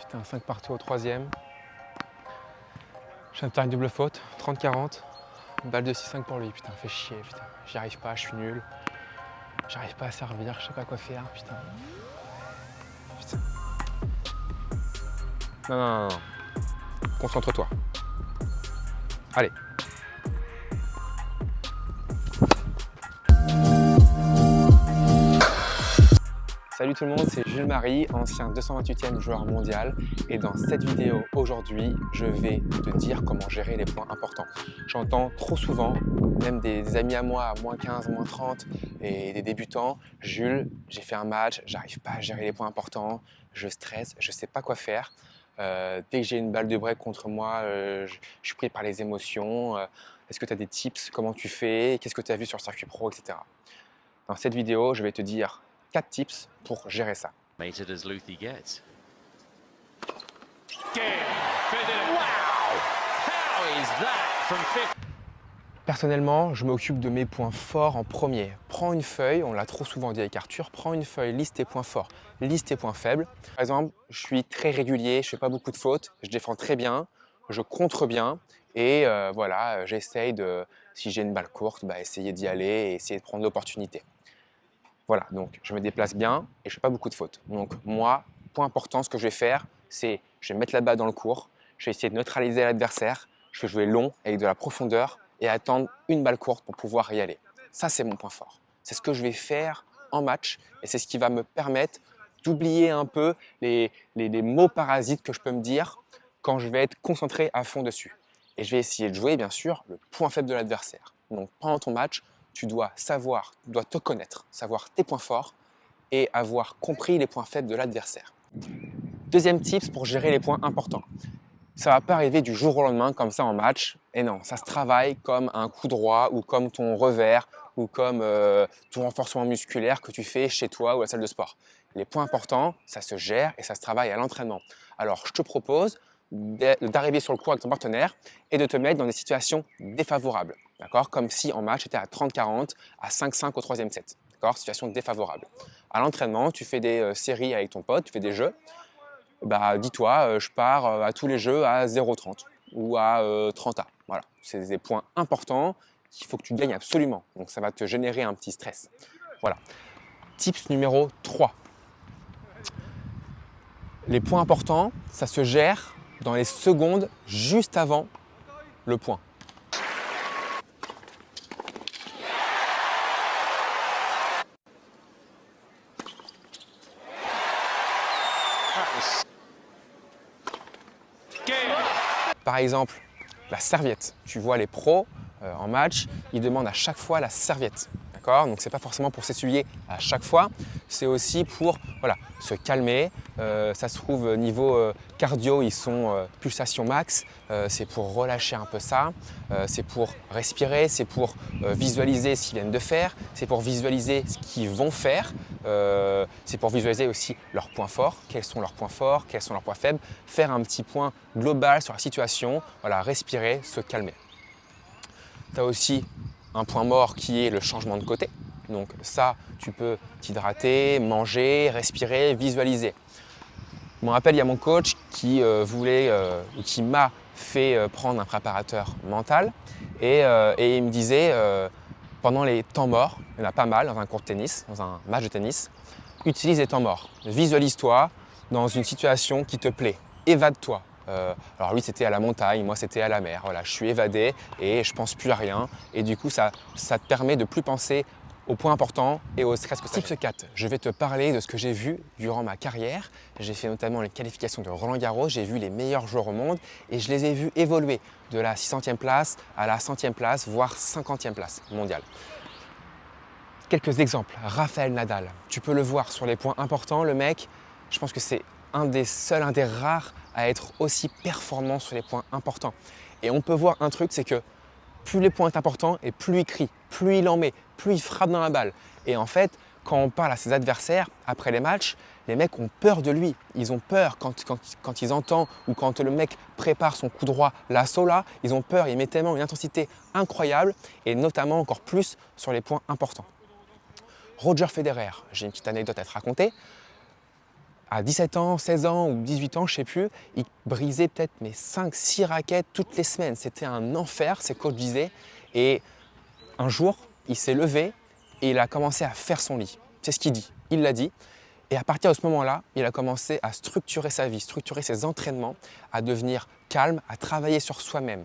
Putain, 5 partout au troisième. Je viens de faire une double faute, 30-40. Balle de 6-5 pour lui, putain, fait chier, putain. J'y arrive pas, je suis nul. J'arrive pas à servir, je sais pas quoi faire, putain. Putain. Non, non, non, non. Concentre-toi. Allez. Salut tout le monde, c'est Jules Marie, ancien 228e joueur mondial. Et dans cette vidéo aujourd'hui, je vais te dire comment gérer les points importants. J'entends trop souvent, même des amis à moi à moins 15, moins 30 et des débutants, Jules, j'ai fait un match, j'arrive pas à gérer les points importants, je stresse, je sais pas quoi faire. Dès que j'ai une balle de break contre moi, je suis pris par les émotions. Est-ce que tu as des tips? Comment tu fais? Qu'est-ce que tu as vu sur le circuit pro, etc. Dans cette vidéo, je vais te dire 4 tips pour gérer ça. Mated as Luthi gets. Personnellement, je m'occupe de mes points forts en premier. Prends une feuille, on l'a trop souvent dit avec Arthur, prends une feuille, liste tes points forts, liste tes points faibles. Par exemple, je suis très régulier, je fais pas beaucoup de fautes, je défends très bien, je contre bien et voilà, j'essaye de, si j'ai une balle courte, essayer d'y aller et essayer de prendre l'opportunité. Voilà, donc je me déplace bien et je fais pas beaucoup de fautes. Donc moi, point important, ce que je vais faire, c'est je vais mettre la balle dans le court, je vais essayer de neutraliser l'adversaire, je vais jouer long avec de la profondeur et attendre une balle courte pour pouvoir y aller. Ça, c'est mon point fort. C'est ce que je vais faire en match et c'est ce qui va me permettre d'oublier un peu les mots parasites que je peux me dire quand je vais être concentré à fond dessus. Et je vais essayer de jouer, bien sûr, le point faible de l'adversaire. Donc pendant ton match, tu dois savoir, tu dois te connaître, savoir tes points forts et avoir compris les points faibles de l'adversaire. Deuxième tips pour gérer les points importants. Ça ne va pas arriver du jour au lendemain comme ça en match. Et non, ça se travaille comme un coup droit ou comme ton revers ou comme ton renforcement musculaire que tu fais chez toi ou à la salle de sport. Les points importants, ça se gère et ça se travaille à l'entraînement. Alors, je te propose d'arriver sur le court avec ton partenaire et de te mettre dans des situations défavorables. D'accord? Comme si en match, tu étais à 30-40, à 5-5 au troisième set. D'accord? Situation défavorable. À l'entraînement, tu fais des séries avec ton pote, tu fais des jeux. Dis-toi, je pars à tous les jeux à 0,30 ou à 30A. Voilà, c'est des points importants qu'il faut que tu gagnes absolument. Donc ça va te générer un petit stress. Voilà. Tips numéro 3. Les points importants, ça se gère dans les secondes juste avant le point. Par exemple, la serviette. Tu vois les pros en match, ils demandent à chaque fois la serviette. Donc ce n'est pas forcément pour s'essuyer à chaque fois, c'est aussi pour se calmer. Ça se trouve niveau cardio, ils sont pulsation max, c'est pour relâcher un peu ça, c'est pour respirer, c'est pour visualiser ce qu'ils viennent de faire, c'est pour visualiser ce qu'ils vont faire, c'est pour visualiser aussi leurs points forts, quels sont leurs points forts, quels sont leurs points faibles, faire un petit point global sur la situation, respirer, se calmer. Tu as aussi un point mort qui est le changement de côté. Donc ça, tu peux t'hydrater, manger, respirer, visualiser. Je me rappelle, il y a mon coach qui qui m'a fait prendre un préparateur mental et il me disait pendant les temps morts, il y en a pas mal dans un court de tennis, dans un match de tennis, utilise les temps morts. Visualise-toi dans une situation qui te plaît, évade-toi. Alors lui c'était à la montagne, moi c'était à la mer. Voilà, je suis évadé et je pense plus à rien. Et du coup ça te permet de plus penser aux points importants et au stress que ça gère. Tips 4, je vais te parler de ce que j'ai vu durant ma carrière. J'ai fait notamment les qualifications de Roland Garros, j'ai vu les meilleurs joueurs au monde et je les ai vus évoluer de la 600e place à la 100e place, voire 50e place mondiale. Quelques exemples, Rafael Nadal, tu peux le voir sur les points importants, le mec, je pense que c'est un des rares à être aussi performant sur les points importants. Et on peut voir un truc, c'est que plus les points sont importants et plus il crie, plus il en met, plus il frappe dans la balle. Et en fait, quand on parle à ses adversaires après les matchs, les mecs ont peur de lui. Ils ont peur quand ils entendent ou quand le mec prépare son coup droit, l'assaut là, ils ont peur, il met tellement une intensité incroyable et notamment encore plus sur les points importants. Roger Federer, j'ai une petite anecdote à te raconter. À 17 ans, 16 ans ou 18 ans, je ne sais plus, il brisait peut-être mes 5-6 raquettes toutes les semaines. C'était un enfer, ses coachs disaient. Et un jour, il s'est levé et il a commencé à faire son lit. C'est ce qu'il dit, il l'a dit. Et à partir de ce moment-là, il a commencé à structurer sa vie, structurer ses entraînements, à devenir calme, à travailler sur soi-même,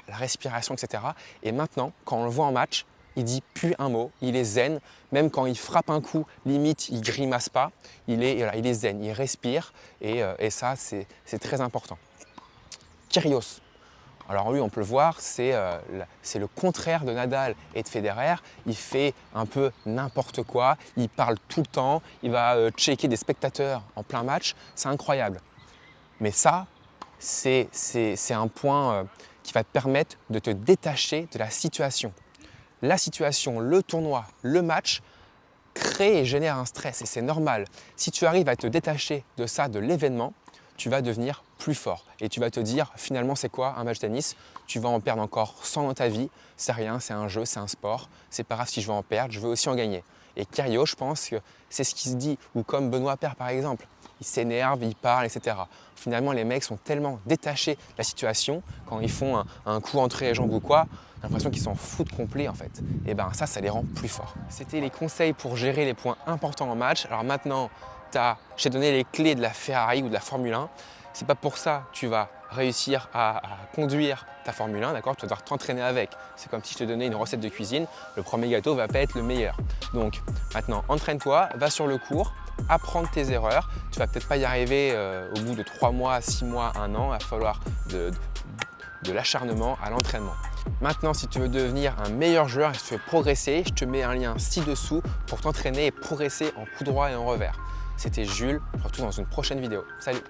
la respiration, etc. Et maintenant, quand on le voit en match, il dit plus un mot, il est zen. Même quand il frappe un coup, limite, il grimace pas. Il est zen, il respire. Et ça, c'est très important. Kyrgios. Alors lui, on peut le voir, c'est le contraire de Nadal et de Federer. Il fait un peu n'importe quoi, il parle tout le temps, il va checker des spectateurs en plein match. C'est incroyable. Mais ça, c'est un point qui va te permettre de te détacher de la situation. La situation, le tournoi, le match crée et génère un stress et c'est normal. Si tu arrives à te détacher de ça, de l'événement, tu vas devenir plus fort et tu vas te dire finalement c'est quoi un match de tennis? Tu vas en perdre encore 100 dans ta vie, c'est rien, c'est un jeu, c'est un sport, c'est pas grave si je vais en perdre, je veux aussi en gagner. Et Kyrgios, je pense que c'est ce qui se dit, ou comme Benoît Paire par exemple, il s'énerve, il parle, etc. Finalement les mecs sont tellement détachés de la situation, quand ils font un coup entre les jambes ou quoi, j'ai l'impression qu'ils s'en foutent complet en fait. Et ben ça les rend plus forts. C'était les conseils pour gérer les points importants en match. Alors maintenant, je t'ai donné les clés de la Ferrari ou de la Formule 1. C'est pas pour ça que tu vas réussir à conduire ta Formule 1, d'accord? Tu vas devoir t'entraîner avec. C'est comme si je te donnais une recette de cuisine. Le premier gâteau va pas être le meilleur. Donc maintenant, entraîne-toi, va sur le cours, apprends de tes erreurs. Tu vas peut-être pas y arriver au bout de 3 mois, 6 mois, 1 an. Il va falloir de l'acharnement à l'entraînement. Maintenant, si tu veux devenir un meilleur joueur et si tu veux progresser, je te mets un lien ci-dessous pour t'entraîner et progresser en coup droit et en revers. C'était Jules, on se retrouve dans une prochaine vidéo. Salut!